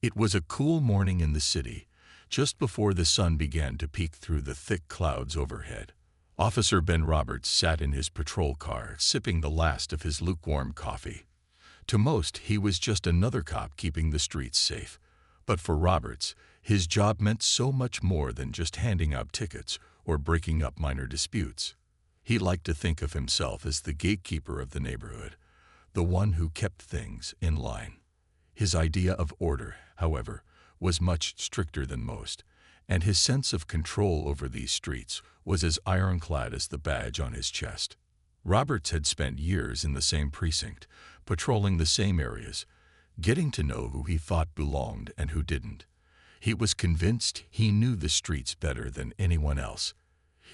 It was a cool morning in the city, just before the sun began to peek through the thick clouds overhead. Officer Ben Roberts sat in his patrol car, sipping the last of his lukewarm coffee. To most, he was just another cop keeping the streets safe. But for Roberts, his job meant so much more than just handing out tickets or breaking up minor disputes. He liked to think of himself as the gatekeeper of the neighborhood, the one who kept things in line. His idea of order, however, was much stricter than most, and his sense of control over these streets was as ironclad as the badge on his chest. Roberts had spent years in the same precinct, patrolling the same areas, getting to know who he thought belonged and who didn't. He was convinced he knew the streets better than anyone else.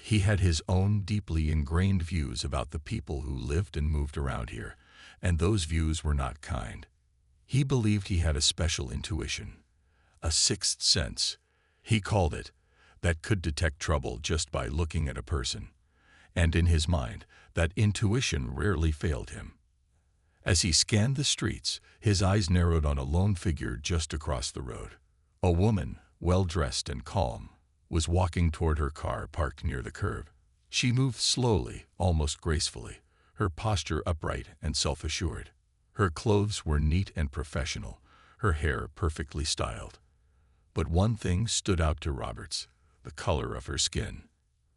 He had his own deeply ingrained views about the people who lived and moved around here, and those views were not kind. He believed he had a special intuition, a sixth sense, he called it, that could detect trouble just by looking at a person. And in his mind, that intuition rarely failed him. As he scanned the streets, his eyes narrowed on a lone figure just across the road. A woman, well-dressed and calm, was walking toward her car parked near the curb. She moved slowly, almost gracefully, her posture upright and self-assured. Her clothes were neat and professional, her hair perfectly styled. But one thing stood out to Roberts, the color of her skin.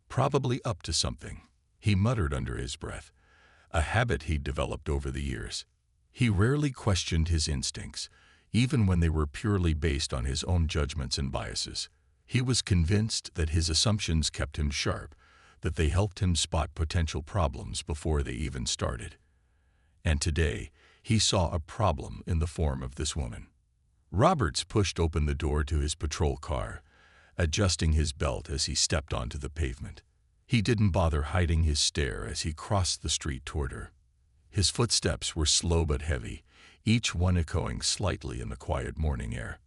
Probably up to something, he muttered under his breath, a habit he'd developed over the years. He rarely questioned his instincts, even when they were purely based on his own judgments and biases. He was convinced that his assumptions kept him sharp, that they helped him spot potential problems before they even started. And today, he saw a problem in the form of this woman. Roberts pushed open the door to his patrol car, adjusting his belt as he stepped onto the pavement. He didn't bother hiding his stare as he crossed the street toward her. His footsteps were slow but heavy, each one echoing slightly in the quiet morning air.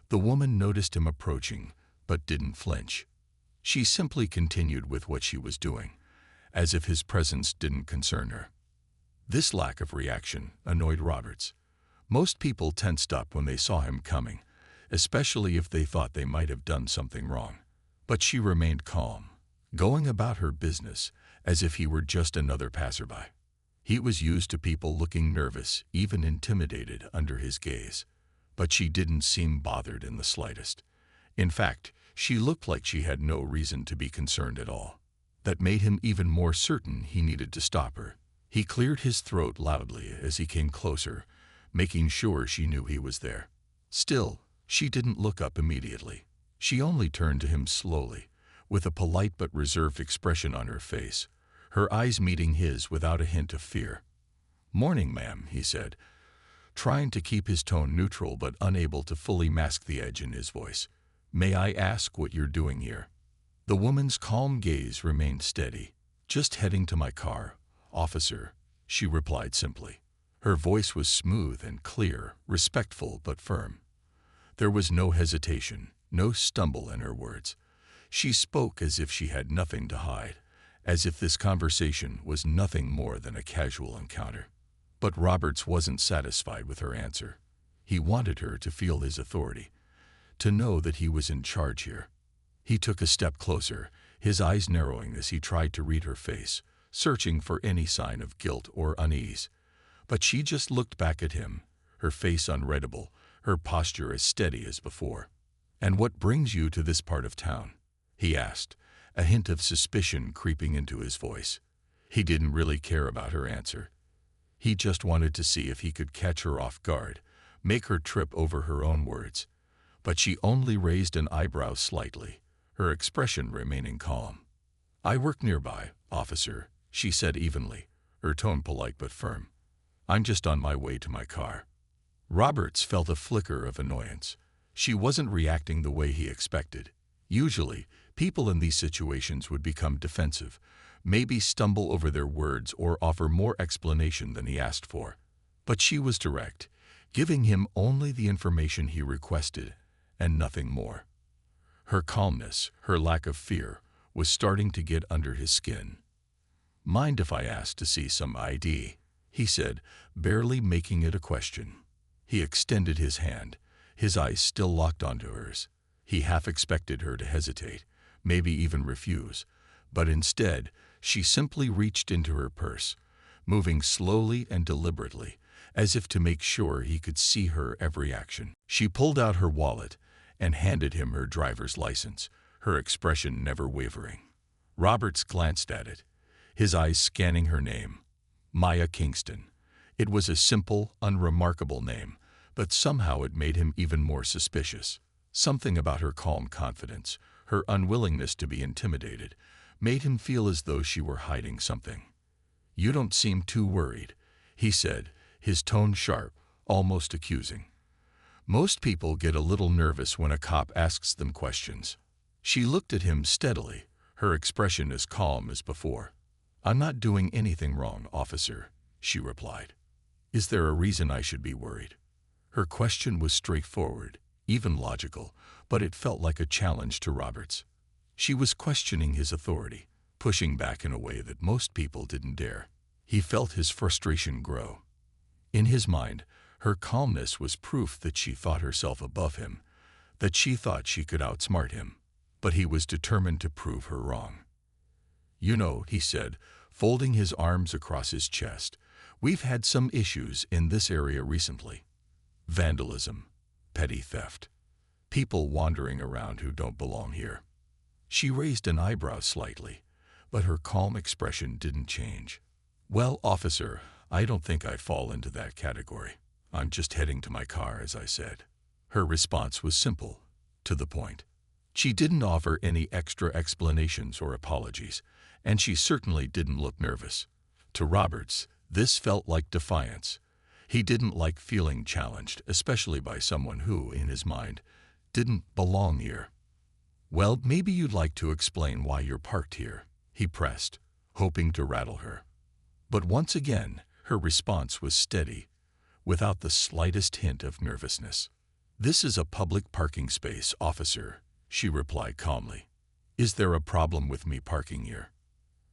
The woman noticed him approaching, but didn't flinch. She simply continued with what she was doing, as if his presence didn't concern her. This lack of reaction annoyed Roberts. Most people tensed up when they saw him coming, especially if they thought they might have done something wrong. But she remained calm, going about her business as if he were just another passerby. He was used to people looking nervous, even intimidated under his gaze. But she didn't seem bothered in the slightest. In fact, she looked like she had no reason to be concerned at all. That made him even more certain he needed to stop her. He cleared his throat loudly as he came closer, making sure she knew he was there. Still, she didn't look up immediately. She only turned to him slowly, with a polite but reserved expression on her face, her eyes meeting his without a hint of fear. "Morning, ma'am," he said, trying to keep his tone neutral but unable to fully mask the edge in his voice. "May I ask what you're doing here?" The woman's calm gaze remained steady. "Just heading to my car, officer," she replied simply. Her voice was smooth and clear, respectful but firm. There was no hesitation, no stumble in her words. She spoke as if she had nothing to hide, as if this conversation was nothing more than a casual encounter. But Roberts wasn't satisfied with her answer. He wanted her to feel his authority, to know that he was in charge here. He took a step closer, his eyes narrowing as he tried to read her face, searching for any sign of guilt or unease. But she just looked back at him, her face unreadable, her posture as steady as before. "And what brings you to this part of town?" he asked, a hint of suspicion creeping into his voice. He didn't really care about her answer. He just wanted to see if he could catch her off guard, make her trip over her own words. But she only raised an eyebrow slightly, her expression remaining calm. "I work nearby, officer," she said evenly, her tone polite but firm. "I'm just on my way to my car." Roberts felt a flicker of annoyance. She wasn't reacting the way he expected. Usually, people in these situations would become defensive, maybe stumble over their words or offer more explanation than he asked for. But she was direct, giving him only the information he requested and nothing more. Her calmness, her lack of fear, was starting to get under his skin. "Mind if I ask to see some ID?" he said, barely making it a question. He extended his hand, his eyes still locked onto hers. He half expected her to hesitate, maybe even refuse, but instead, she simply reached into her purse, moving slowly and deliberately, as if to make sure he could see her every action. She pulled out her wallet and handed him her driver's license, her expression never wavering. Roberts glanced at it, his eyes scanning her name. Maya Kingston. It was a simple, unremarkable name, but somehow it made him even more suspicious. Something about her calm confidence, her unwillingness to be intimidated, made him feel as though she were hiding something. "You don't seem too worried," he said, his tone sharp, almost accusing. "Most people get a little nervous when a cop asks them questions." She looked at him steadily, her expression as calm as before. "I'm not doing anything wrong, officer," she replied. "Is there a reason I should be worried?" Her question was straightforward, even logical, but it felt like a challenge to Roberts. She was questioning his authority, pushing back in a way that most people didn't dare. He felt his frustration grow. In his mind, her calmness was proof that she thought herself above him, that she thought she could outsmart him, but he was determined to prove her wrong. "You know," he said, folding his arms across his chest, "we've had some issues in this area recently. Vandalism, petty theft, people wandering around who don't belong here." She raised an eyebrow slightly, but her calm expression didn't change. "Well, officer, I don't think I fall into that category. I'm just heading to my car, as I said." Her response was simple, to the point. She didn't offer any extra explanations or apologies, and she certainly didn't look nervous. To Roberts, this felt like defiance. He didn't like feeling challenged, especially by someone who, in his mind, didn't belong here. "Well, maybe you'd like to explain why you're parked here," he pressed, hoping to rattle her. But once again, her response was steady, without the slightest hint of nervousness. "This is a public parking space, officer," she replied calmly. "Is there a problem with me parking here?"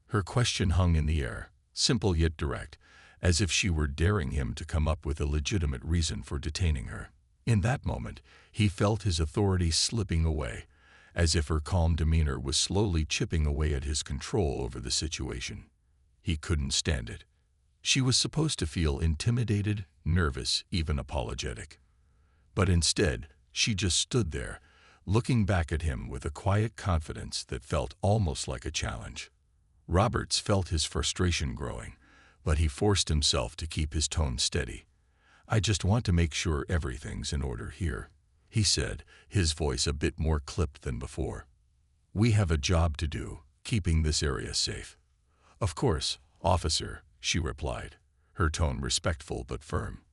Her question hung in the air, simple yet direct, as if she were daring him to come up with a legitimate reason for detaining her. In that moment, he felt his authority slipping away, as if her calm demeanor was slowly chipping away at his control over the situation. He couldn't stand it. She was supposed to feel intimidated, nervous, even apologetic. But instead, she just stood there, looking back at him with a quiet confidence that felt almost like a challenge. Roberts felt his frustration growing, but he forced himself to keep his tone steady. "I just want to make sure everything's in order here," he said, his voice a bit more clipped than before. "We have a job to do, keeping this area safe." "Of course, officer," she replied, her tone respectful but firm.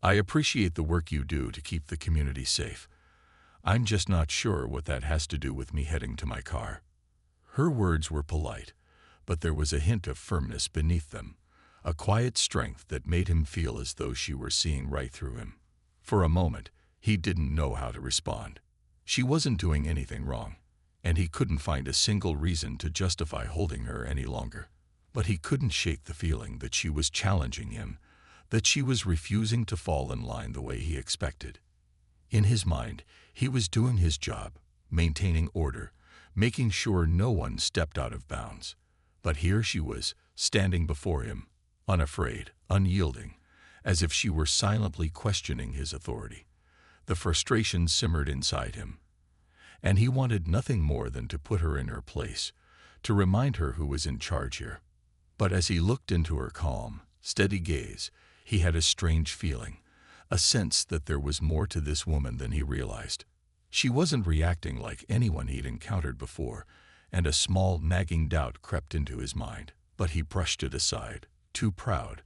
"I appreciate the work you do to keep the community safe. I'm just not sure what that has to do with me heading to my car." Her words were polite, but there was a hint of firmness beneath them, a quiet strength that made him feel as though she were seeing right through him. For a moment, he didn't know how to respond. She wasn't doing anything wrong, and he couldn't find a single reason to justify holding her any longer. But he couldn't shake the feeling that she was challenging him, that she was refusing to fall in line the way he expected. In his mind, he was doing his job, maintaining order, making sure no one stepped out of bounds. But here she was, standing before him, unafraid, unyielding, as if she were silently questioning his authority. The frustration simmered inside him, and he wanted nothing more than to put her in her place, to remind her who was in charge here. But as he looked into her calm, steady gaze, he had a strange feeling, a sense that there was more to this woman than he realized. She wasn't reacting like anyone he'd encountered before, and a small, nagging doubt crept into his mind. But he brushed it aside, too proud,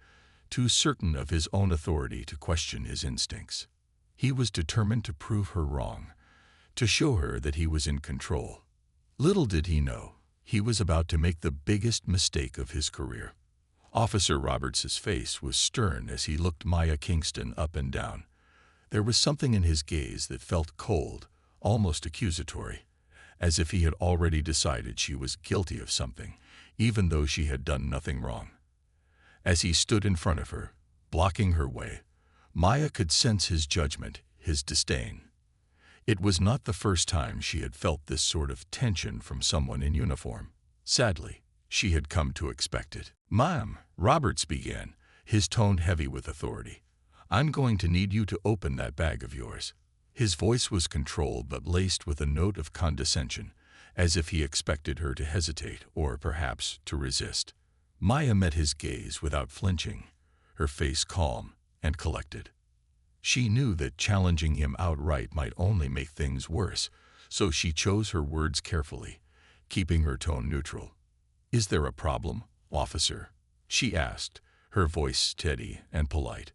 too certain of his own authority to question his instincts. He was determined to prove her wrong, to show her that he was in control. Little did he know, he was about to make the biggest mistake of his career. Officer Roberts' face was stern as he looked Maya Kingston up and down. There was something in his gaze that felt cold, almost accusatory, as if he had already decided she was guilty of something, even though she had done nothing wrong. As he stood in front of her, blocking her way, Maya could sense his judgment, his disdain. It was not the first time she had felt this sort of tension from someone in uniform. Sadly, she had come to expect it. "Ma'am," Roberts began, his tone heavy with authority, "I'm going to need you to open that bag of yours." His voice was controlled but laced with a note of condescension, as if he expected her to hesitate or perhaps to resist. Maya met his gaze without flinching, her face calm and collected. She knew that challenging him outright might only make things worse, so she chose her words carefully, keeping her tone neutral. "Is there a problem, officer?" she asked, her voice steady and polite.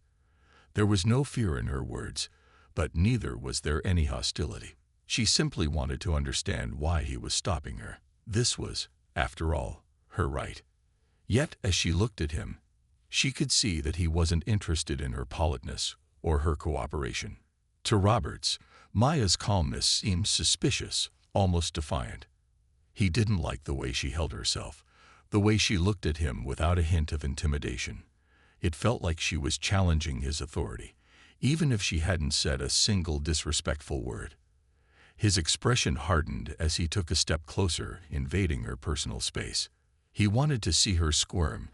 There was no fear in her words, but neither was there any hostility. She simply wanted to understand why he was stopping her. This was, after all, her right. Yet, as she looked at him, she could see that he wasn't interested in her politeness or her cooperation. To Roberts, Maya's calmness seemed suspicious, almost defiant. He didn't like the way she held herself, the way she looked at him without a hint of intimidation. It felt like she was challenging his authority, even if she hadn't said a single disrespectful word. His expression hardened as he took a step closer, invading her personal space. He wanted to see her squirm,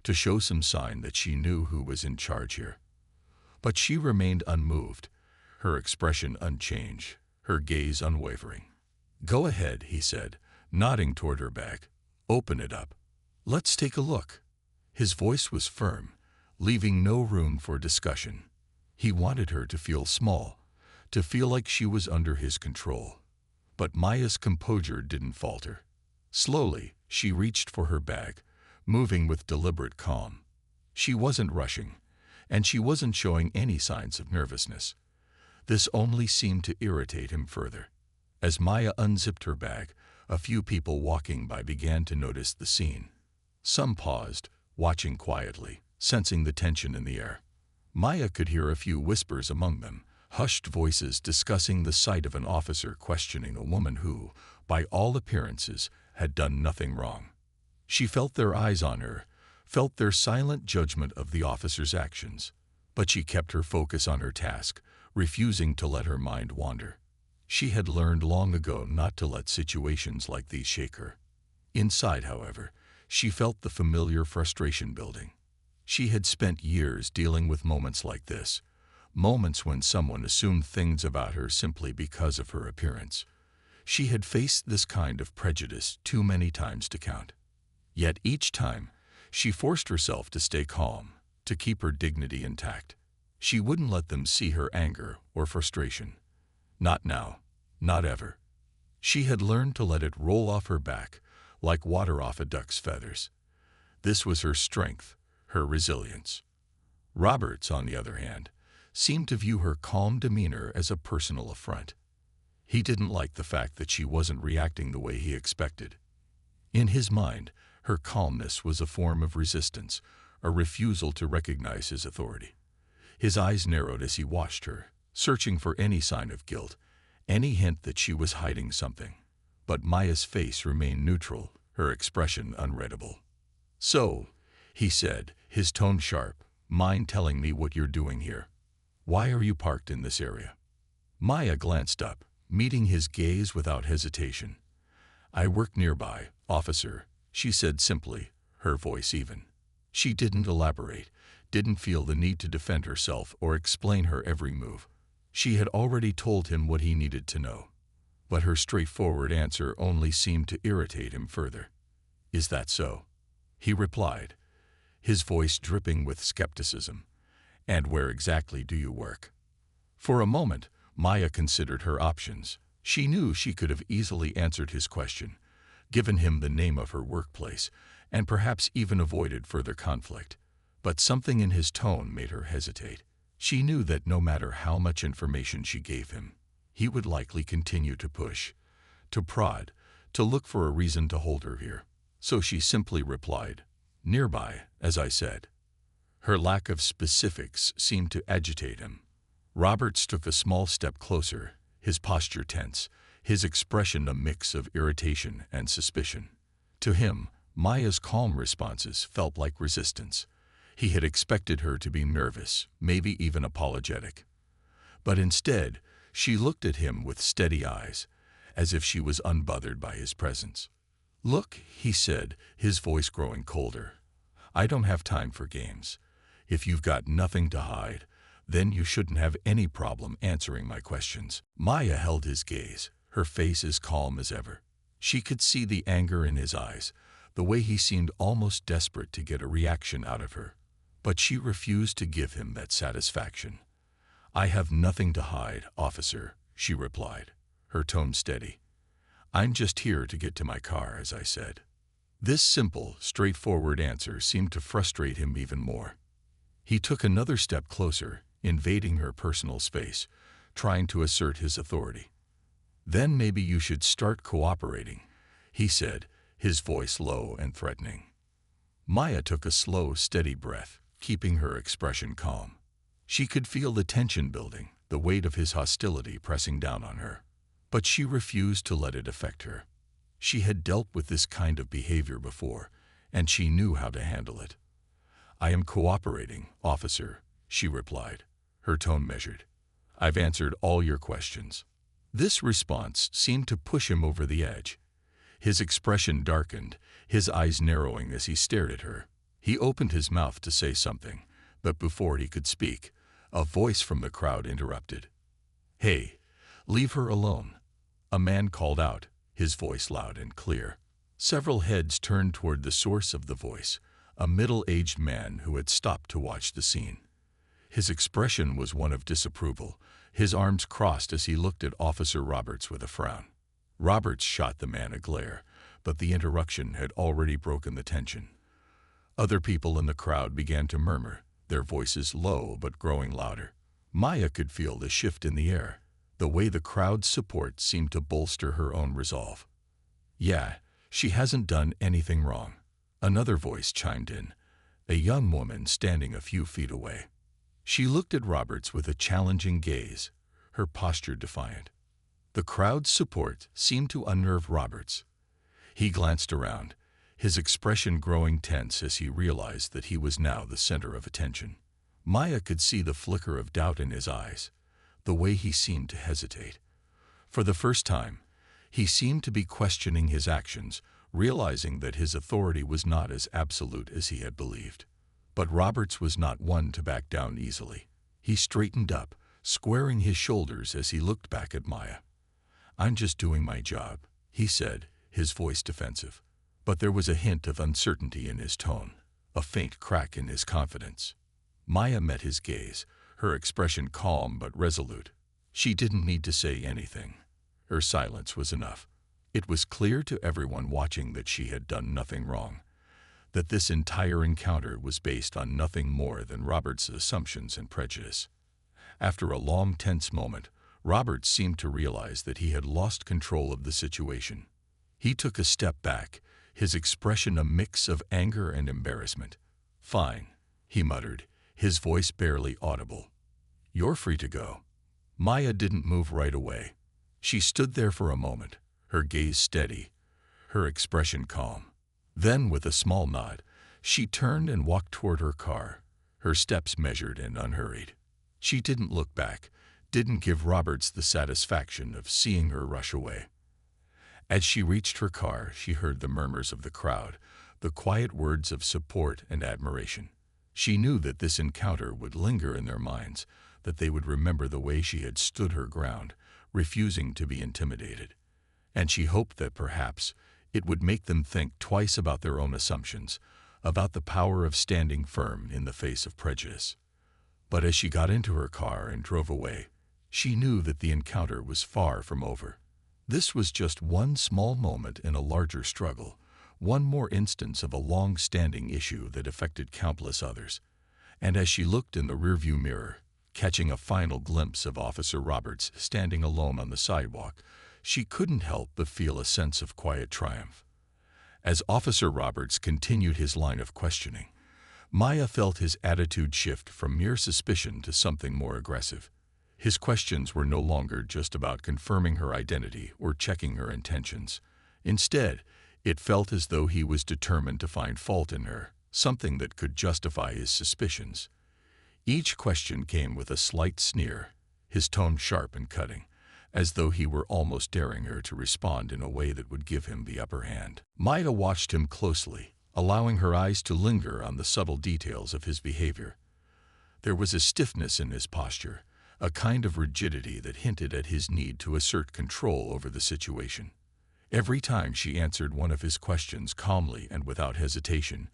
to show some sign that she knew who was in charge here. But she remained unmoved, her expression unchanged, her gaze unwavering. "Go ahead," he said, nodding toward her bag. "Open it up. Let's take a look." His voice was firm, leaving no room for discussion. He wanted her to feel small, to feel like she was under his control. But Maya's composure didn't falter. Slowly, she reached for her bag, moving with deliberate calm. She wasn't rushing, and she wasn't showing any signs of nervousness. This only seemed to irritate him further. As Maya unzipped her bag, a few people walking by began to notice the scene. Some paused, watching quietly, sensing the tension in the air. Maya could hear a few whispers among them, hushed voices discussing the sight of an officer questioning a woman who, by all appearances, had done nothing wrong. She felt their eyes on her, felt their silent judgment of the officer's actions, but she kept her focus on her task, refusing to let her mind wander. She had learned long ago not to let situations like these shake her. Inside, however, she felt the familiar frustration building. She had spent years dealing with moments like this, moments when someone assumed things about her simply because of her appearance. She had faced this kind of prejudice too many times to count. Yet each time, she forced herself to stay calm, to keep her dignity intact. She wouldn't let them see her anger or frustration. Not now, not ever. She had learned to let it roll off her back, like water off a duck's feathers. This was her strength, her resilience. Roberts, on the other hand, seemed to view her calm demeanor as a personal affront. He didn't like the fact that she wasn't reacting the way he expected. In his mind, her calmness was a form of resistance, a refusal to recognize his authority. His eyes narrowed as he watched her, searching for any sign of guilt, any hint that she was hiding something. But Maya's face remained neutral, her expression unreadable. "So," he said, his tone sharp, "mind telling me what you're doing here? Why are you parked in this area?" Maya glanced up, meeting his gaze without hesitation. "I work nearby, officer," she said simply, her voice even. She didn't elaborate, didn't feel the need to defend herself or explain her every move. She had already told him what he needed to know. But her straightforward answer only seemed to irritate him further. "Is that so?" he replied, his voice dripping with skepticism. "And where exactly do you work?" For a moment, Maya considered her options. She knew she could have easily answered his question, given him the name of her workplace, and perhaps even avoided further conflict. But something in his tone made her hesitate. She knew that no matter how much information she gave him, he would likely continue to push, to prod, to look for a reason to hold her here. So she simply replied, "Nearby, as I said." Her lack of specifics seemed to agitate him. Roberts took a small step closer, his posture tense, his expression a mix of irritation and suspicion. To him, Maya's calm responses felt like resistance. He had expected her to be nervous, maybe even apologetic. But instead, She looked at him with steady eyes, as if she was unbothered by his presence. "Look," he said, his voice growing colder. "I don't have time for games. If you've got nothing to hide, then you shouldn't have any problem answering my questions." Maya held his gaze, her face as calm as ever. She could see the anger in his eyes, the way he seemed almost desperate to get a reaction out of her. But she refused to give him that satisfaction. "I have nothing to hide, officer," she replied, her tone steady. "I'm just here to get to my car, as I said." This simple, straightforward answer seemed to frustrate him even more. He took another step closer, invading her personal space, trying to assert his authority. "Then maybe you should start cooperating," he said, his voice low and threatening. Maya took a slow, steady breath, keeping her expression calm. She could feel the tension building, the weight of his hostility pressing down on her. But she refused to let it affect her. She had dealt with this kind of behavior before, and she knew how to handle it. "I am cooperating, officer," she replied, her tone measured. "I've answered all your questions." This response seemed to push him over the edge. His expression darkened, his eyes narrowing as he stared at her. He opened his mouth to say something, but before he could speak, a voice from the crowd interrupted. "Hey, leave her alone," a man called out, his voice loud and clear. Several heads turned toward the source of the voice, a middle-aged man who had stopped to watch the scene. His expression was one of disapproval, his arms crossed as he looked at Officer Roberts with a frown. Roberts shot the man a glare, but the interruption had already broken the tension. Other people in the crowd began to murmur, their voices low but growing louder. Maya could feel the shift in the air, the way the crowd's support seemed to bolster her own resolve. "Yeah, she hasn't done anything wrong," another voice chimed in, a young woman standing a few feet away. She looked at Roberts with a challenging gaze, her posture defiant. The crowd's support seemed to unnerve Roberts. He glanced around, his expression growing tense as he realized that he was now the center of attention. Maya could see the flicker of doubt in his eyes, the way he seemed to hesitate. For the first time, he seemed to be questioning his actions, realizing that his authority was not as absolute as he had believed. But Roberts was not one to back down easily. He straightened up, squaring his shoulders as he looked back at Maya. "I'm just doing my job," he said, his voice defensive. But there was a hint of uncertainty in his tone, a faint crack in his confidence. Maya met his gaze, her expression calm but resolute. She didn't need to say anything. Her silence was enough. It was clear to everyone watching that she had done nothing wrong, that this entire encounter was based on nothing more than Robert's assumptions and prejudice. After a long, tense moment, Roberts seemed to realize that he had lost control of the situation. He took a step back, his expression a mix of anger and embarrassment. "Fine," he muttered, his voice barely audible. "You're free to go." Maya didn't move right away. She stood there for a moment, her gaze steady, her expression calm. Then, with a small nod, she turned and walked toward her car, her steps measured and unhurried. She didn't look back, didn't give Roberts the satisfaction of seeing her rush away. As she reached her car, she heard the murmurs of the crowd, the quiet words of support and admiration. She knew that this encounter would linger in their minds, that they would remember the way she had stood her ground, refusing to be intimidated. And she hoped that perhaps it would make them think twice about their own assumptions, about the power of standing firm in the face of prejudice. But as she got into her car and drove away, she knew that the encounter was far from over. This was just one small moment in a larger struggle, one more instance of a long-standing issue that affected countless others. And as she looked in the rearview mirror, catching a final glimpse of Officer Roberts standing alone on the sidewalk, she couldn't help but feel a sense of quiet triumph. As Officer Roberts continued his line of questioning, Maya felt his attitude shift from mere suspicion to something more aggressive. His questions were no longer just about confirming her identity or checking her intentions. Instead, it felt as though he was determined to find fault in her, something that could justify his suspicions. Each question came with a slight sneer, his tone sharp and cutting. as though he were almost daring her to respond in a way that would give him the upper hand. Maya watched him closely, allowing her eyes to linger on the subtle details of his behavior. There was a stiffness in his posture, a kind of rigidity that hinted at his need to assert control over the situation. Every time she answered one of his questions calmly and without hesitation,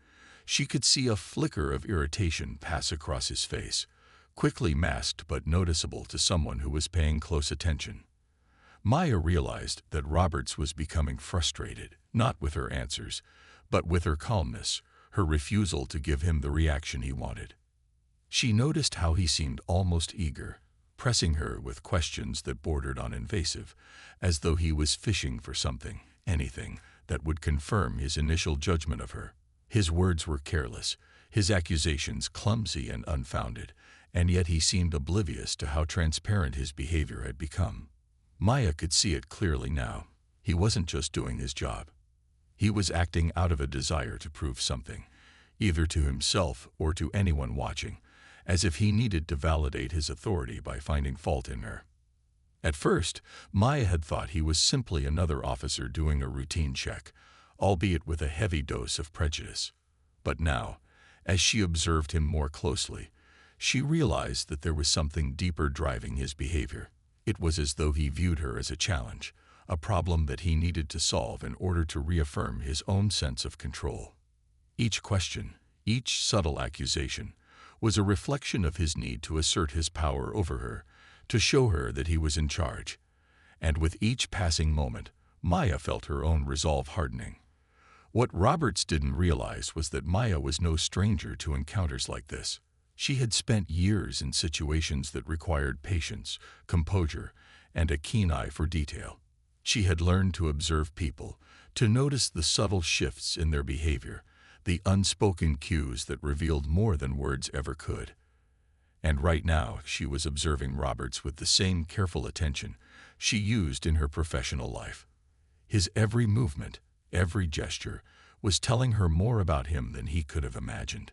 she could see a flicker of irritation pass across his face, quickly masked but noticeable to someone who was paying close attention. Maya realized that Roberts was becoming frustrated, not with her answers, but with her calmness, her refusal to give him the reaction he wanted. She noticed how he seemed almost eager, pressing her with questions that bordered on invasive, as though he was fishing for something, anything, that would confirm his initial judgment of her. His words were careless, his accusations clumsy and unfounded, and yet he seemed oblivious to how transparent his behavior had become. Maya could see it clearly now. He wasn't just doing his job. He was acting out of a desire to prove something, either to himself or to anyone watching, as if he needed to validate his authority by finding fault in her. At first, Maya had thought he was simply another officer doing a routine check, albeit with a heavy dose of prejudice. But now, as she observed him more closely, she realized that there was something deeper driving his behavior. It was as though he viewed her as a challenge, a problem that he needed to solve in order to reaffirm his own sense of control. Each question, each subtle accusation, was a reflection of his need to assert his power over her, to show her that he was in charge. And with each passing moment, Maya felt her own resolve hardening. What Roberts didn't realize was that Maya was no stranger to encounters like this. She had spent years in situations that required patience, composure, and a keen eye for detail. She had learned to observe people, to notice the subtle shifts in their behavior, the unspoken cues that revealed more than words ever could. And right now, she was observing Roberts with the same careful attention she used in her professional life. His every movement, every gesture, was telling her more about him than he could have imagined.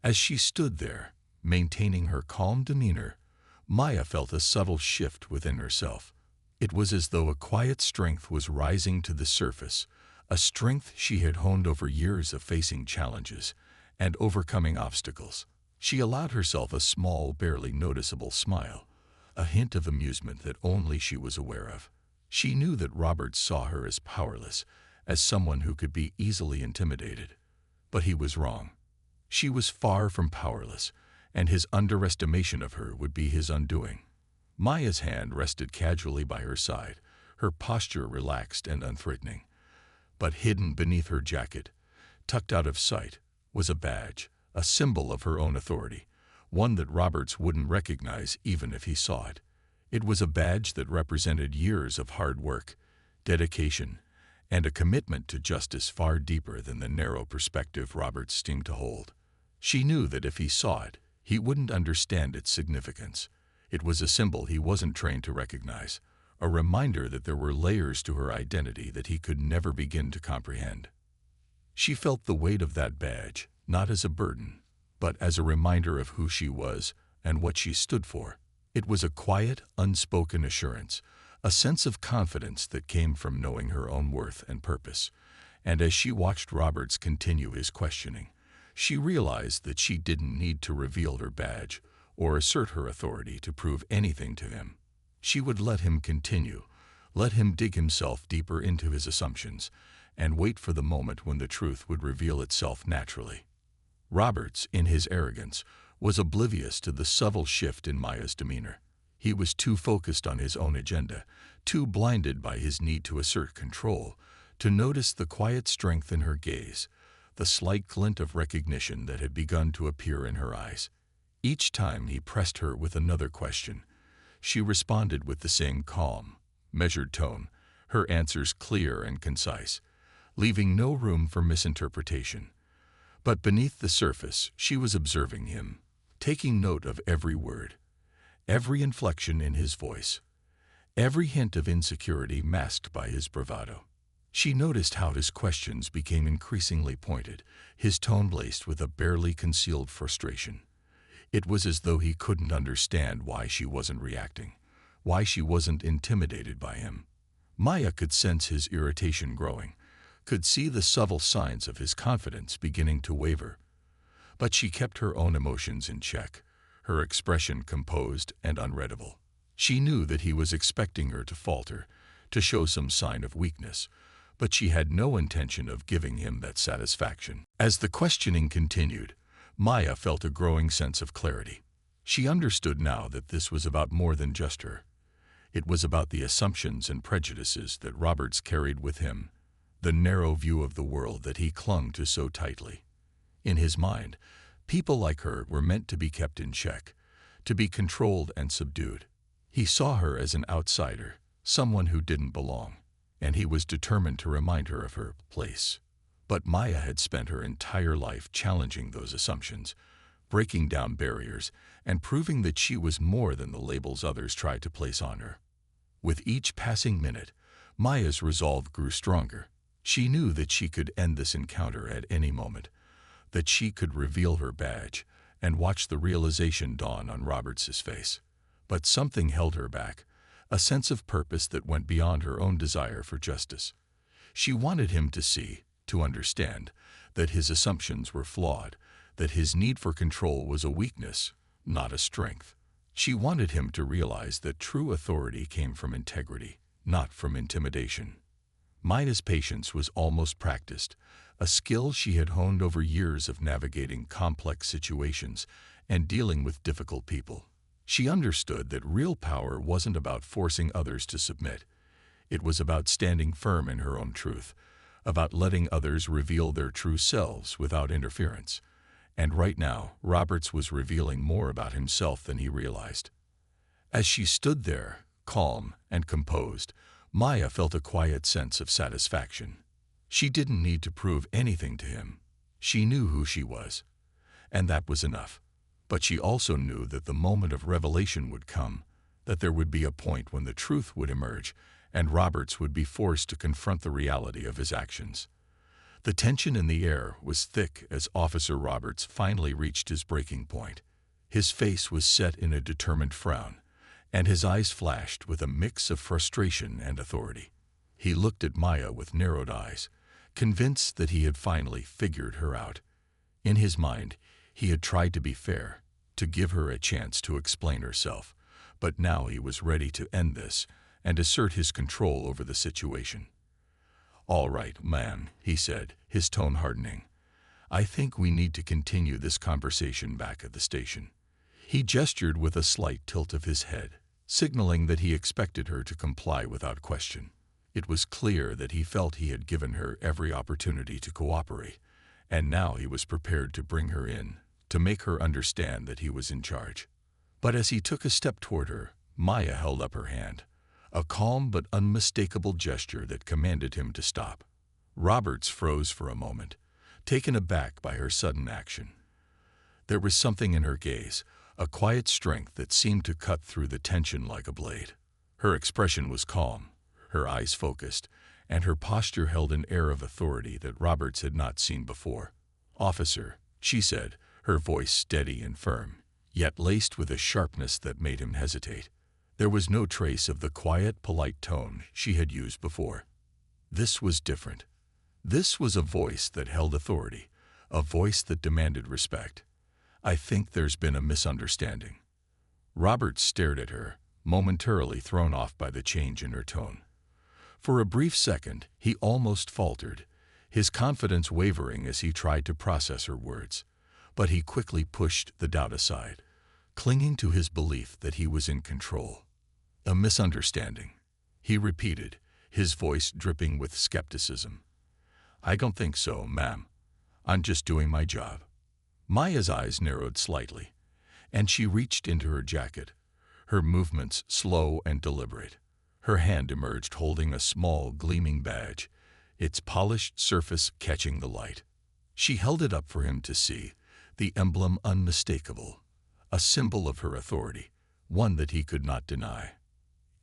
As she stood there, maintaining her calm demeanor, Maya felt a subtle shift within herself. It was as though a quiet strength was rising to the surface, a strength she had honed over years of facing challenges and overcoming obstacles. She allowed herself a small, barely noticeable smile, a hint of amusement that only she was aware of. She knew that Roberts saw her as powerless, as someone who could be easily intimidated. But he was wrong. She was far from powerless, and his underestimation of her would be his undoing. Maya's hand rested casually by her side, her posture relaxed and unthreatening. But hidden beneath her jacket, tucked out of sight, was a badge, a symbol of her own authority, one that Roberts wouldn't recognize even if he saw it. It was a badge that represented years of hard work, dedication, and a commitment to justice far deeper than the narrow perspective Roberts seemed to hold. She knew that if he saw it, he wouldn't understand its significance. It was a symbol he wasn't trained to recognize, a reminder that there were layers to her identity that he could never begin to comprehend. She felt the weight of that badge, not as a burden, but as a reminder of who she was and what she stood for. It was a quiet, unspoken assurance, a sense of confidence that came from knowing her own worth and purpose. And as she watched Roberts continue his questioning, she realized that she didn't need to reveal her badge or assert her authority to prove anything to him. She would let him continue, let him dig himself deeper into his assumptions, and wait for the moment when the truth would reveal itself naturally. Roberts, in his arrogance, was oblivious to the subtle shift in Maya's demeanor. He was too focused on his own agenda, too blinded by his need to assert control, to notice the quiet strength in her gaze, the slight glint of recognition that had begun to appear in her eyes. Each time he pressed her with another question, she responded with the same calm, measured tone, her answers clear and concise, leaving no room for misinterpretation. But beneath the surface, she was observing him, taking note of every word, every inflection in his voice, every hint of insecurity masked by his bravado. She noticed how his questions became increasingly pointed, his tone laced with a barely concealed frustration. It was as though he couldn't understand why she wasn't reacting, why she wasn't intimidated by him. Maya could sense his irritation growing, could see the subtle signs of his confidence beginning to waver. But she kept her own emotions in check, her expression composed and unreadable. She knew that he was expecting her to falter, to show some sign of weakness, but she had no intention of giving him that satisfaction. As the questioning continued, Maya felt a growing sense of clarity. She understood now that this was about more than just her. It was about the assumptions and prejudices that Roberts carried with him, the narrow view of the world that he clung to so tightly. In his mind, people like her were meant to be kept in check, to be controlled and subdued. He saw her as an outsider, someone who didn't belong, and he was determined to remind her of her place. But Maya had spent her entire life challenging those assumptions, breaking down barriers, and proving that she was more than the labels others tried to place on her. With each passing minute, Maya's resolve grew stronger. She knew that she could end this encounter at any moment, that she could reveal her badge and watch the realization dawn on Roberts's face. But something held her back, a sense of purpose that went beyond her own desire for justice. She wanted him to see, to understand, that his assumptions were flawed, that his need for control was a weakness, not a strength. She wanted him to realize that true authority came from integrity, not from intimidation. Maya's patience was almost practiced, a skill she had honed over years of navigating complex situations and dealing with difficult people. She understood that real power wasn't about forcing others to submit. It was about standing firm in her own truth, about letting others reveal their true selves without interference. And right now, Roberts was revealing more about himself than he realized. As she stood there, calm and composed, Maya felt a quiet sense of satisfaction. She didn't need to prove anything to him. She knew who she was, and that was enough. But she also knew that the moment of revelation would come, that there would be a point when the truth would emerge, and Roberts would be forced to confront the reality of his actions. The tension in the air was thick as Officer Roberts finally reached his breaking point. His face was set in a determined frown, and his eyes flashed with a mix of frustration and authority. He looked at Maya with narrowed eyes, convinced that he had finally figured her out. In his mind, he had tried to be fair, to give her a chance to explain herself, but now he was ready to end this and assert his control over the situation. "All right, ma'am," he said, his tone hardening. "I think we need to continue this conversation back at the station." He gestured with a slight tilt of his head, signaling that he expected her to comply without question. It was clear that he felt he had given her every opportunity to cooperate, and now he was prepared to bring her in, to make her understand that he was in charge. But as he took a step toward her, Maya held up her hand, a calm but unmistakable gesture that commanded him to stop. Roberts froze for a moment, taken aback by her sudden action. There was something in her gaze, a quiet strength that seemed to cut through the tension like a blade. Her expression was calm, her eyes focused, and her posture held an air of authority that Roberts had not seen before. "Officer," she said, her voice steady and firm, yet laced with a sharpness that made him hesitate. There was no trace of the quiet, polite tone she had used before. This was different. This was a voice that held authority, a voice that demanded respect. "I think there's been a misunderstanding." Roberts stared at her, momentarily thrown off by the change in her tone. For a brief second, he almost faltered, his confidence wavering as he tried to process her words. But he quickly pushed the doubt aside, clinging to his belief that he was in control. "A misunderstanding," he repeated, his voice dripping with skepticism. "I don't think so, ma'am. I'm just doing my job." Maya's eyes narrowed slightly, and she reached into her jacket, her movements slow and deliberate. Her hand emerged holding a small, gleaming badge, its polished surface catching the light. She held it up for him to see, the emblem unmistakable, a symbol of her authority, one that he could not deny.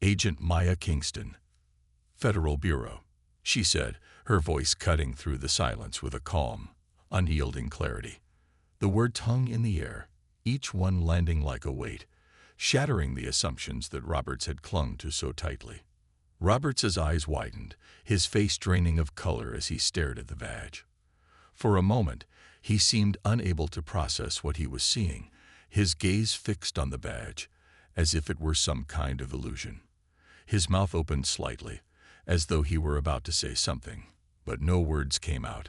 "Agent Maya Kingston, Federal Bureau," she said, her voice cutting through the silence with a calm, unyielding clarity. The words hung in the air, each one landing like a weight, shattering the assumptions that Roberts had clung to so tightly. Roberts's eyes widened, his face draining of color as he stared at the badge. For a moment, he seemed unable to process what he was seeing, his gaze fixed on the badge, as if it were some kind of illusion. His mouth opened slightly, as though he were about to say something, but no words came out.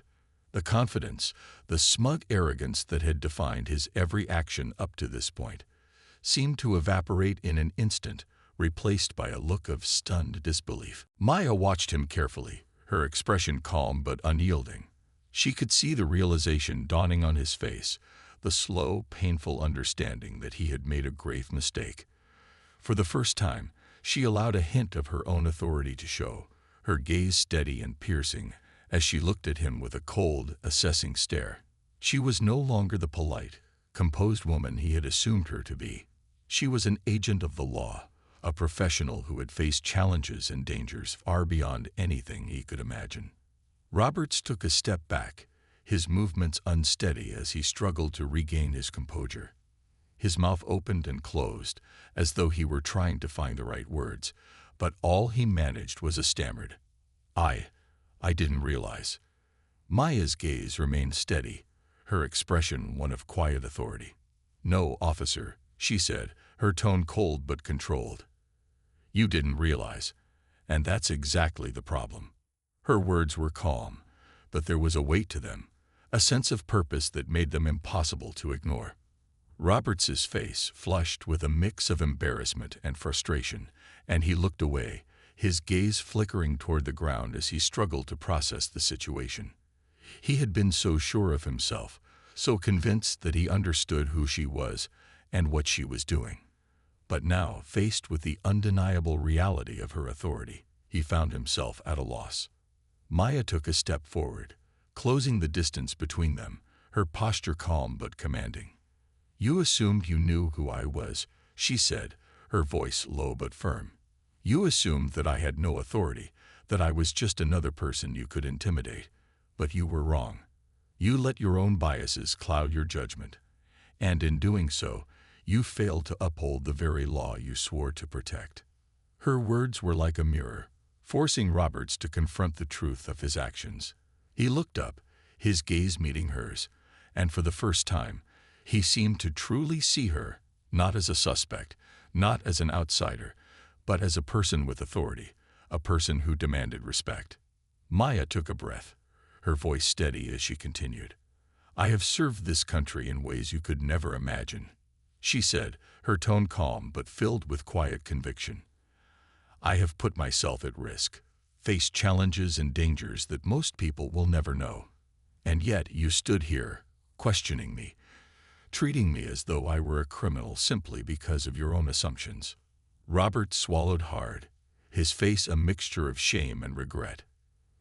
The confidence, the smug arrogance that had defined his every action up to this point, seemed to evaporate in an instant, replaced by a look of stunned disbelief. Maya watched him carefully, her expression calm but unyielding. She could see the realization dawning on his face, the slow, painful understanding that he had made a grave mistake. For the first time, she allowed a hint of her own authority to show, her gaze steady and piercing, as she looked at him with a cold, assessing stare. She was no longer the polite, composed woman he had assumed her to be. She was an agent of the law, a professional who had faced challenges and dangers far beyond anything he could imagine. Roberts took a step back, his movements unsteady as he struggled to regain his composure. His mouth opened and closed, as though he were trying to find the right words, but all he managed was a stammered, I didn't realize." Maya's gaze remained steady, her expression one of quiet authority. "No, officer," she said, her tone cold but controlled. "You didn't realize, and that's exactly the problem." Her words were calm, but there was a weight to them, a sense of purpose that made them impossible to ignore. Roberts's face flushed with a mix of embarrassment and frustration, and he looked away, his gaze flickering toward the ground as he struggled to process the situation. He had been so sure of himself, so convinced that he understood who she was and what she was doing. But now, faced with the undeniable reality of her authority, he found himself at a loss. Maya took a step forward, closing the distance between them, her posture calm but commanding. "You assumed you knew who I was," she said, her voice low but firm. "You assumed that I had no authority, that I was just another person you could intimidate. But you were wrong. You let your own biases cloud your judgment. And in doing so, you failed to uphold the very law you swore to protect." Her words were like a mirror, forcing Roberts to confront the truth of his actions. He looked up, his gaze meeting hers, and for the first time, he seemed to truly see her, not as a suspect, not as an outsider, but as a person with authority, a person who demanded respect. Maya took a breath, her voice steady as she continued. "I have served this country in ways you could never imagine," she said, her tone calm but filled with quiet conviction. "I have put myself at risk, faced challenges and dangers that most people will never know. And yet you stood here, questioning me, treating me as though I were a criminal simply because of your own assumptions." Robert swallowed hard, his face a mixture of shame and regret.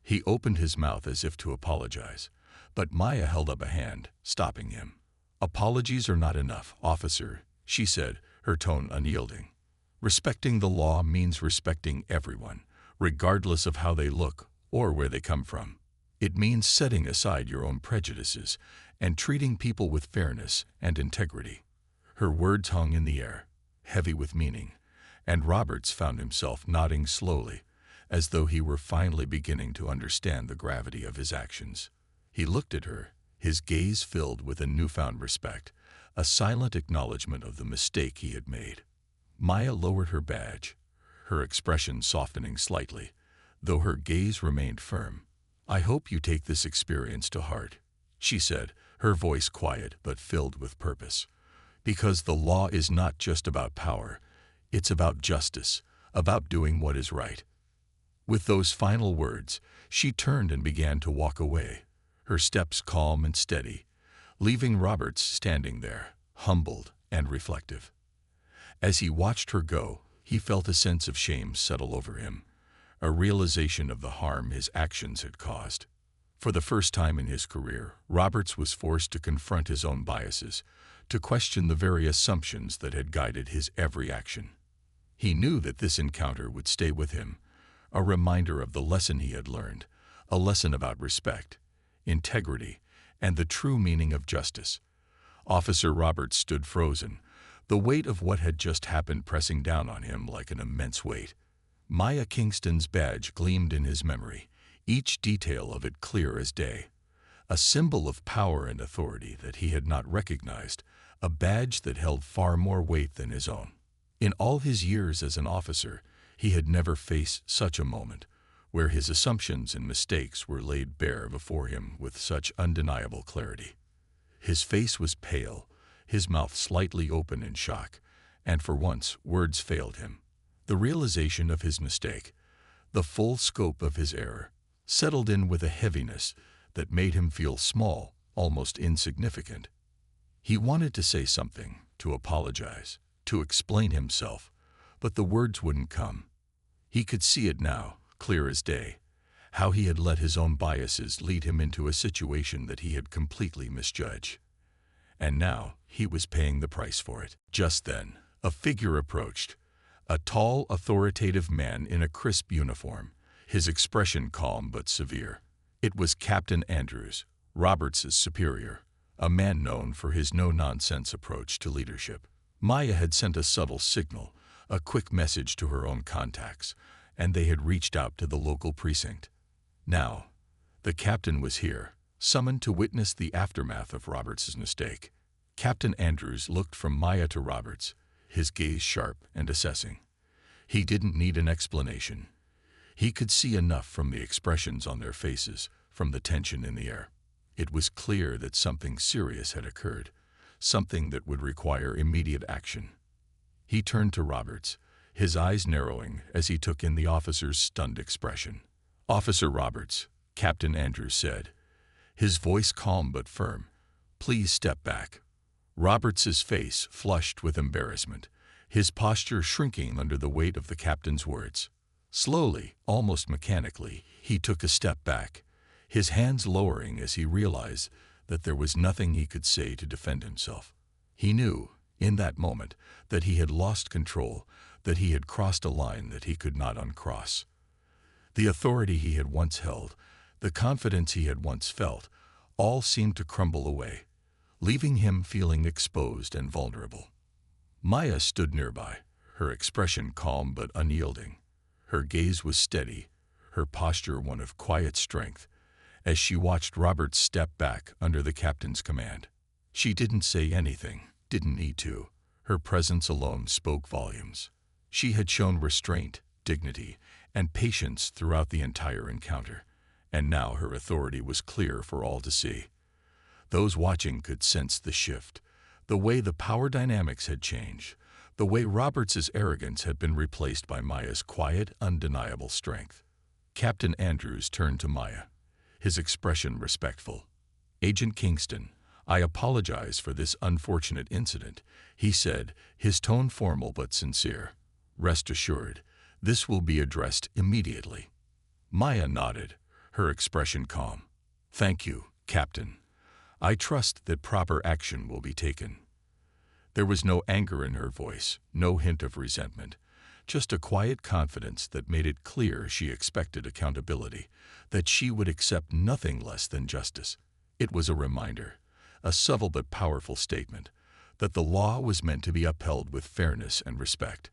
He opened his mouth as if to apologize, but Maya held up a hand, stopping him. "Apologies are not enough, officer," she said, her tone unyielding. "Respecting the law means respecting everyone, regardless of how they look or where they come from. It means setting aside your own prejudices and treating people with fairness and integrity." Her words hung in the air, heavy with meaning, and Roberts found himself nodding slowly, as though he were finally beginning to understand the gravity of his actions. He looked at her, his gaze filled with a newfound respect, a silent acknowledgement of the mistake he had made. Maya lowered her badge, her expression softening slightly, though her gaze remained firm. "I hope you take this experience to heart," she said, her voice quiet but filled with purpose. "Because the law is not just about power, it's about justice, about doing what is right." With those final words, she turned and began to walk away, her steps calm and steady, leaving Roberts standing there, humbled and reflective. As he watched her go, he felt a sense of shame settle over him, a realization of the harm his actions had caused. For the first time in his career, Roberts was forced to confront his own biases, to question the very assumptions that had guided his every action. He knew that this encounter would stay with him, a reminder of the lesson he had learned, a lesson about respect, integrity, and the true meaning of justice. Officer Roberts stood frozen, the weight of what had just happened pressing down on him like an immense weight. Maya Kingston's badge gleamed in his memory, each detail of it clear as day. A symbol of power and authority that he had not recognized, a badge that held far more weight than his own. In all his years as an officer, he had never faced such a moment, where his assumptions and mistakes were laid bare before him with such undeniable clarity. His face was pale, his mouth slightly open in shock, and for once words failed him. The realization of his mistake, the full scope of his error, settled in with a heaviness that made him feel small, almost insignificant. He wanted to say something, to apologize, to explain himself, but the words wouldn't come. He could see it now, clear as day, how he had let his own biases lead him into a situation that he had completely misjudged. And now he was paying the price for it. Just then, a figure approached, a tall, authoritative man in a crisp uniform, his expression calm but severe. It was Captain Andrews, Roberts' superior, a man known for his no-nonsense approach to leadership. Maya had sent a subtle signal, a quick message to her own contacts, and they had reached out to the local precinct. Now, the captain was here, summoned to witness the aftermath of Roberts' mistake. Captain Andrews looked from Maya to Roberts, his gaze sharp and assessing. He didn't need an explanation. He could see enough from the expressions on their faces, from the tension in the air. It was clear that something serious had occurred, something that would require immediate action. He turned to Roberts, his eyes narrowing as he took in the officer's stunned expression. "Officer Roberts," Captain Andrews said, his voice calm but firm, "please step back." Roberts's face flushed with embarrassment, his posture shrinking under the weight of the captain's words. Slowly, almost mechanically, he took a step back, his hands lowering as he realized that there was nothing he could say to defend himself. He knew, in that moment, that he had lost control, that he had crossed a line that he could not uncross. The authority he had once held, the confidence he had once felt, all seemed to crumble away, leaving him feeling exposed and vulnerable. Maya stood nearby, her expression calm but unyielding. Her gaze was steady, her posture one of quiet strength, as she watched Roberts step back under the captain's command. She didn't say anything, didn't need to. Her presence alone spoke volumes. She had shown restraint, dignity, and patience throughout the entire encounter, and now her authority was clear for all to see. Those watching could sense the shift, the way the power dynamics had changed, the way Roberts' arrogance had been replaced by Maya's quiet, undeniable strength. Captain Andrews turned to Maya, his expression respectful. "Agent Kingston, I apologize for this unfortunate incident," he said, his tone formal but sincere. "Rest assured, this will be addressed immediately." Maya nodded, her expression calm. "Thank you, Captain. I trust that proper action will be taken." There was no anger in her voice, no hint of resentment, just a quiet confidence that made it clear she expected accountability, that she would accept nothing less than justice. It was a reminder, a subtle but powerful statement, that the law was meant to be upheld with fairness and respect,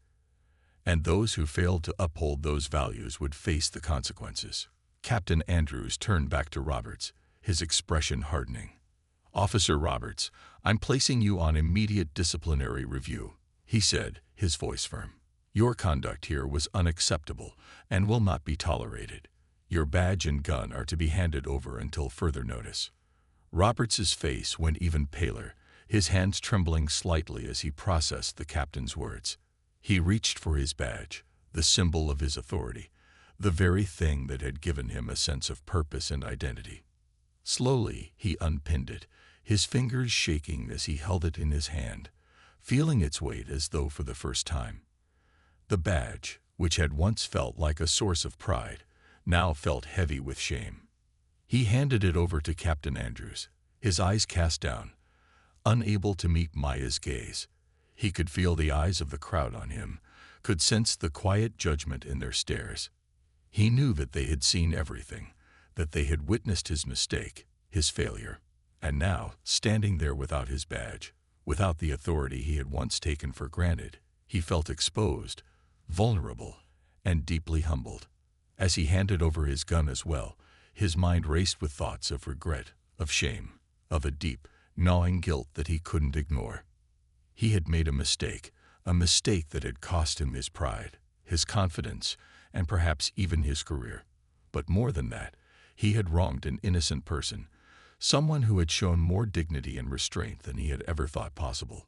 and those who failed to uphold those values would face the consequences. Captain Andrews turned back to Roberts, his expression hardening. "Officer Roberts, I'm placing you on immediate disciplinary review," he said, his voice firm. "Your conduct here was unacceptable and will not be tolerated. Your badge and gun are to be handed over until further notice." Roberts's face went even paler, his hands trembling slightly as he processed the captain's words. He reached for his badge, the symbol of his authority, the very thing that had given him a sense of purpose and identity. Slowly, he unpinned it, his fingers shaking as he held it in his hand, feeling its weight as though for the first time. The badge, which had once felt like a source of pride, now felt heavy with shame. He handed it over to Captain Andrews, his eyes cast down, unable to meet Maya's gaze. He could feel the eyes of the crowd on him, could sense the quiet judgment in their stares. He knew that they had seen everything, that they had witnessed his mistake, his failure, and now, standing there without his badge, Without the authority he had once taken for granted, he felt exposed, vulnerable, and deeply humbled. As he handed over his gun as well, his mind raced with thoughts of regret, of shame, of a deep, gnawing guilt that he couldn't ignore. He had made a mistake that had cost him his pride, his confidence, and perhaps even his career. But more than that, he had wronged an innocent person, someone who had shown more dignity and restraint than he had ever thought possible.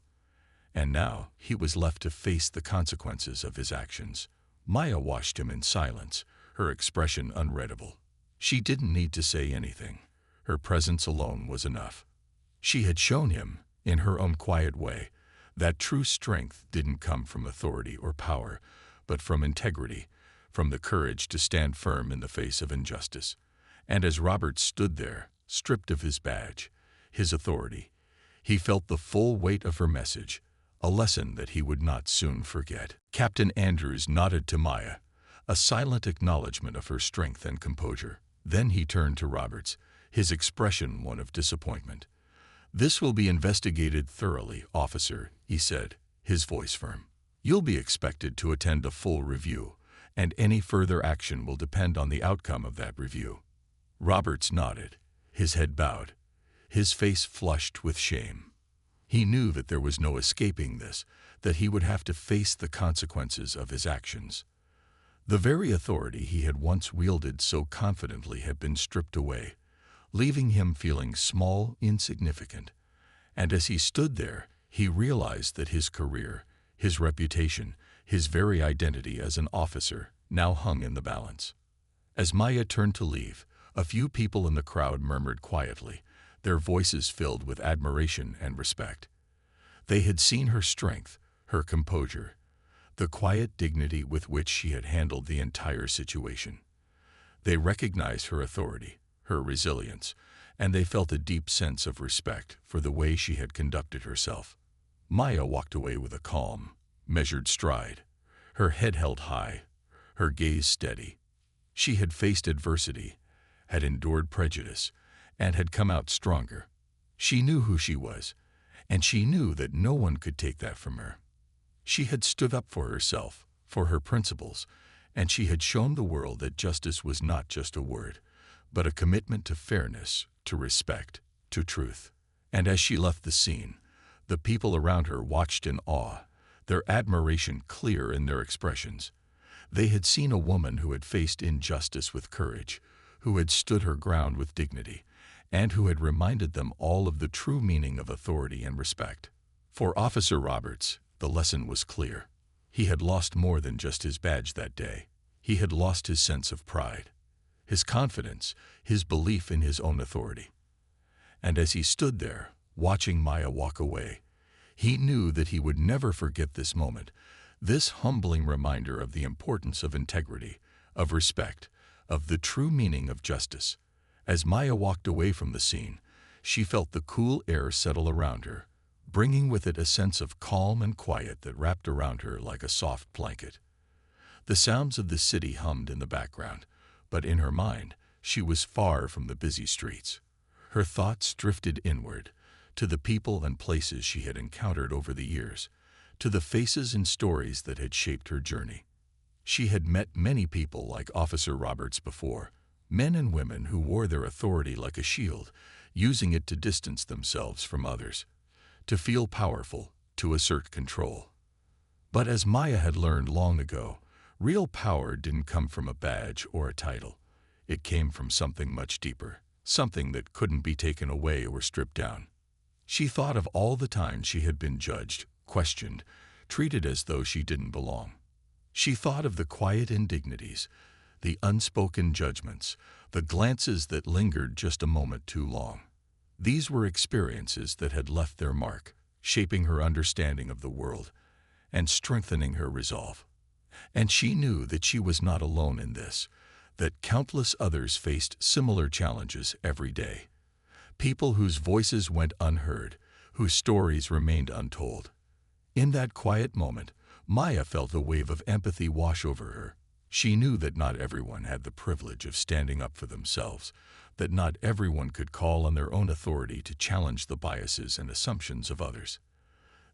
And now he was left to face the consequences of his actions. Maya watched him in silence, her expression unreadable. She didn't need to say anything. Her presence alone was enough. She had shown him, in her own quiet way, that true strength didn't come from authority or power, but from integrity, from the courage to stand firm in the face of injustice. And as Robert stood there, stripped of his badge, his authority, he felt the full weight of her message, a lesson that he would not soon forget. Captain Andrews nodded to Maya, a silent acknowledgement of her strength and composure. Then he turned to Roberts, his expression one of disappointment. "This will be investigated thoroughly, officer," he said, his voice firm. "You'll be expected to attend a full review, and any further action will depend on the outcome of that review." Roberts nodded, his head bowed, his face flushed with shame. He knew that there was no escaping this, that he would have to face the consequences of his actions. The very authority he had once wielded so confidently had been stripped away, leaving him feeling small, insignificant. And as he stood there, he realized that his career, his reputation, his very identity as an officer now hung in the balance. As Maya turned to leave, a few people in the crowd murmured quietly, their voices filled with admiration and respect. They had seen her strength, her composure, the quiet dignity with which she had handled the entire situation. They recognized her authority, her resilience, and they felt a deep sense of respect for the way she had conducted herself. Maya walked away with a calm, measured stride, her head held high, her gaze steady. She had faced adversity, had endured prejudice, and had come out stronger. She knew who she was, and she knew that no one could take that from her. She had stood up for herself, for her principles, and she had shown the world that justice was not just a word, but a commitment to fairness, to respect, to truth. And as she left the scene, the people around her watched in awe, their admiration clear in their expressions. They had seen a woman who had faced injustice with courage, who had stood her ground with dignity, and who had reminded them all of the true meaning of authority and respect. For Officer Roberts, the lesson was clear. He had lost more than just his badge that day. He had lost his sense of pride, his confidence, his belief in his own authority. And as he stood there, watching Maya walk away, he knew that he would never forget this moment, this humbling reminder of the importance of integrity, of respect, of the true meaning of justice. As Maya walked away from the scene, she felt the cool air settle around her, bringing with it a sense of calm and quiet that wrapped around her like a soft blanket. The sounds of the city hummed in the background, but in her mind, she was far from the busy streets. Her thoughts drifted inward, to the people and places she had encountered over the years, to the faces and stories that had shaped her journey. She had met many people like Officer Roberts before, men and women who wore their authority like a shield, using it to distance themselves from others, to feel powerful, to assert control. But as Maya had learned long ago, real power didn't come from a badge or a title. It came from something much deeper, something that couldn't be taken away or stripped down. She thought of all the times she had been judged, questioned, treated as though she didn't belong. She thought of the quiet indignities, the unspoken judgments, the glances that lingered just a moment too long. These were experiences that had left their mark, shaping her understanding of the world and strengthening her resolve. And she knew that she was not alone in this, that countless others faced similar challenges every day. People whose voices went unheard, whose stories remained untold. In that quiet moment, Maya felt a wave of empathy wash over her. She knew that not everyone had the privilege of standing up for themselves, that not everyone could call on their own authority to challenge the biases and assumptions of others.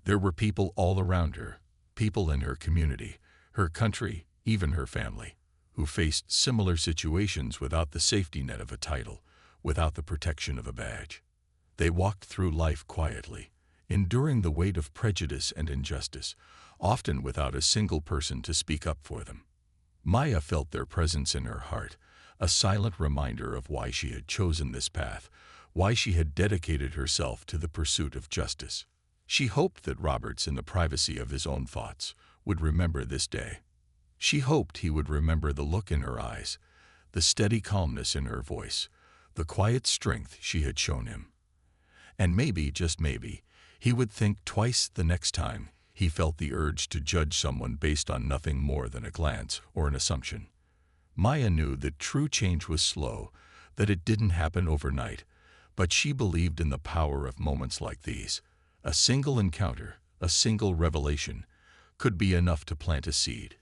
There were people all around her, people in her community, her country, even her family, who faced similar situations without the safety net of a title, without the protection of a badge. They walked through life quietly, enduring the weight of prejudice and injustice, often without a single person to speak up for them. Maya felt their presence in her heart, a silent reminder of why she had chosen this path, why she had dedicated herself to the pursuit of justice. She hoped that Roberts, in the privacy of his own thoughts, would remember this day. She hoped he would remember the look in her eyes, the steady calmness in her voice, the quiet strength she had shown him. And maybe, just maybe, he would think twice the next time he felt the urge to judge someone based on nothing more than a glance or an assumption. Maya knew that true change was slow, that it didn't happen overnight, but she believed in the power of moments like these. A single encounter, a single revelation, could be enough to plant a seed,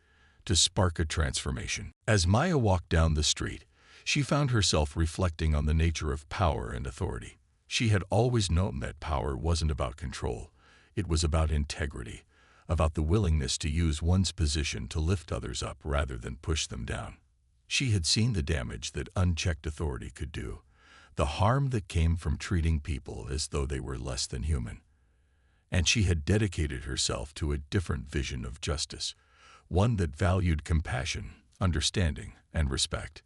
to spark a transformation. As Maya walked down the street, she found herself reflecting on the nature of power and authority. She had always known that power wasn't about control. It was about integrity, about the willingness to use one's position to lift others up rather than push them down. She had seen the damage that unchecked authority could do, the harm that came from treating people as though they were less than human. And she had dedicated herself to a different vision of justice, one that valued compassion, understanding, and respect.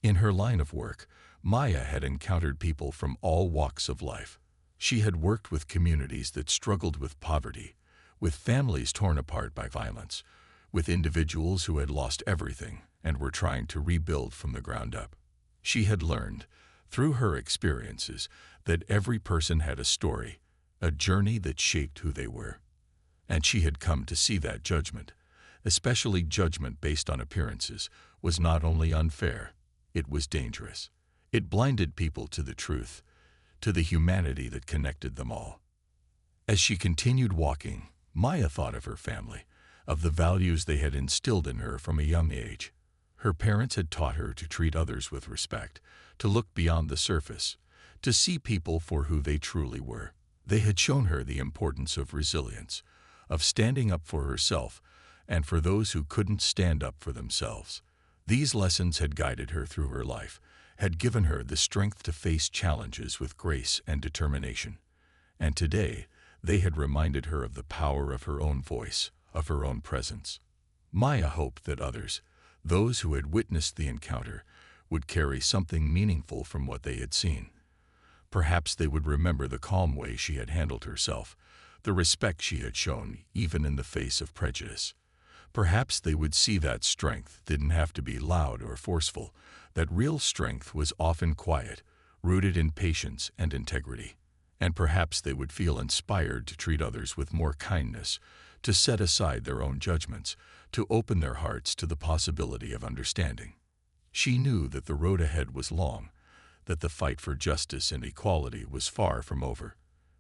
In her line of work, Maya had encountered people from all walks of life. She had worked with communities that struggled with poverty, with families torn apart by violence, with individuals who had lost everything and were trying to rebuild from the ground up. She had learned, through her experiences, that every person had a story, a journey that shaped who they were. And she had come to see that judgment, especially judgment based on appearances, was not only unfair, it was dangerous. It blinded people to the truth, to the humanity that connected them all. As she continued walking, Maya thought of her family, of the values they had instilled in her from a young age. Her parents had taught her to treat others with respect, to look beyond the surface, to see people for who they truly were. They had shown her the importance of resilience, of standing up for herself and for those who couldn't stand up for themselves. These lessons had guided her through her life, had given her the strength to face challenges with grace and determination. And today, they had reminded her of the power of her own voice, of her own presence. Maya hoped that others, those who had witnessed the encounter, would carry something meaningful from what they had seen. Perhaps they would remember the calm way she had handled herself, the respect she had shown even in the face of prejudice. Perhaps they would see that strength didn't have to be loud or forceful, that real strength was often quiet, rooted in patience and integrity. And perhaps they would feel inspired to treat others with more kindness, to set aside their own judgments, to open their hearts to the possibility of understanding. She knew that the road ahead was long, that the fight for justice and equality was far from over.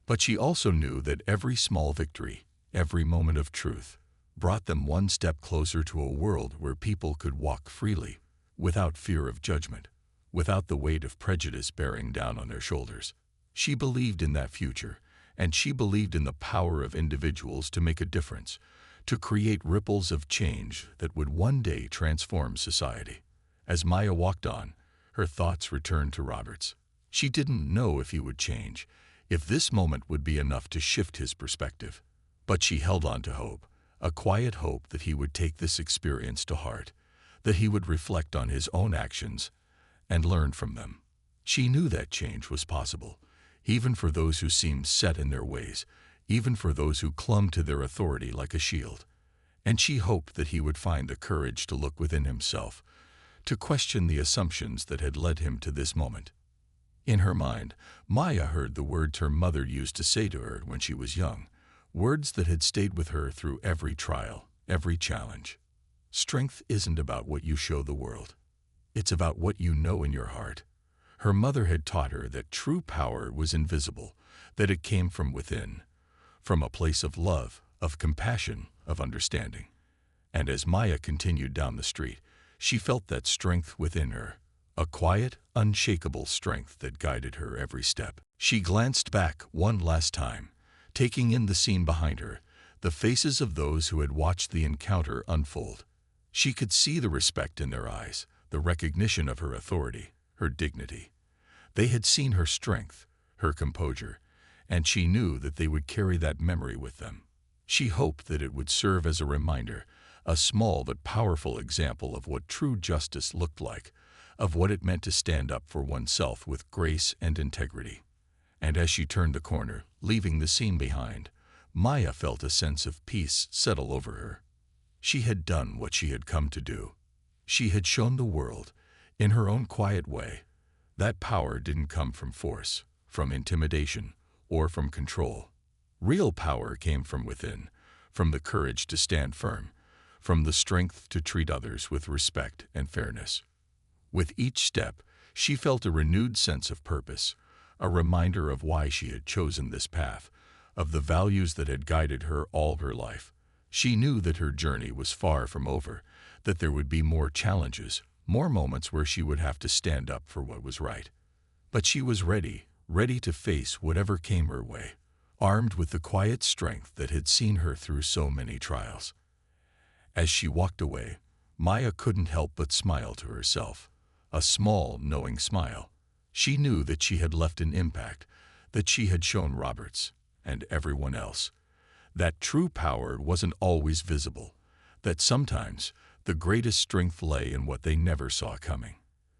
But she also knew that every small victory, every moment of truth, brought them one step closer to a world where people could walk freely, without fear of judgment, without the weight of prejudice bearing down on their shoulders. She believed in that future, and she believed in the power of individuals to make a difference, to create ripples of change that would one day transform society. As Maya walked on, her thoughts returned to Roberts. She didn't know if he would change, if this moment would be enough to shift his perspective. But she held on to hope, a quiet hope that he would take this experience to heart, that he would reflect on his own actions and learn from them. She knew that change was possible, even for those who seemed set in their ways, even for those who clung to their authority like a shield. And she hoped that he would find the courage to look within himself, to question the assumptions that had led him to this moment. In her mind, Maya heard the words her mother used to say to her when she was young, words that had stayed with her through every trial, every challenge. Strength isn't about what you show the world. It's about what you know in your heart. Her mother had taught her that true power was invisible, that it came from within, from a place of love, of compassion, of understanding. And as Maya continued down the street, she felt that strength within her, a quiet, unshakable strength that guided her every step. She glanced back one last time, taking in the scene behind her, the faces of those who had watched the encounter unfold. She could see the respect in their eyes, the recognition of her authority, her dignity. They had seen her strength, her composure, and she knew that they would carry that memory with them. She hoped that it would serve as a reminder, a small but powerful example of what true justice looked like, of what it meant to stand up for oneself with grace and integrity. And as she turned the corner, leaving the scene behind, Maya felt a sense of peace settle over her. She had done what she had come to do. She had shown the world, in her own quiet way, that power didn't come from force, from intimidation, or from control. Real power came from within, from the courage to stand firm, from the strength to treat others with respect and fairness. With each step, she felt a renewed sense of purpose, a reminder of why she had chosen this path, of the values that had guided her all her life. She knew that her journey was far from over, that there would be more challenges, more moments where she would have to stand up for what was right. But she was ready to face whatever came her way, armed with the quiet strength that had seen her through so many trials. As she walked away, Maya couldn't help but smile to herself, a small, knowing smile. She knew that she had left an impact, that she had shown Roberts, and everyone else, that true power wasn't always visible, that sometimes the greatest strength lay in what they never saw coming.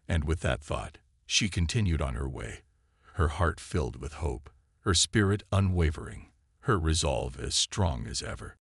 And with that thought, she continued on her way, her heart filled with hope, her spirit unwavering, her resolve as strong as ever.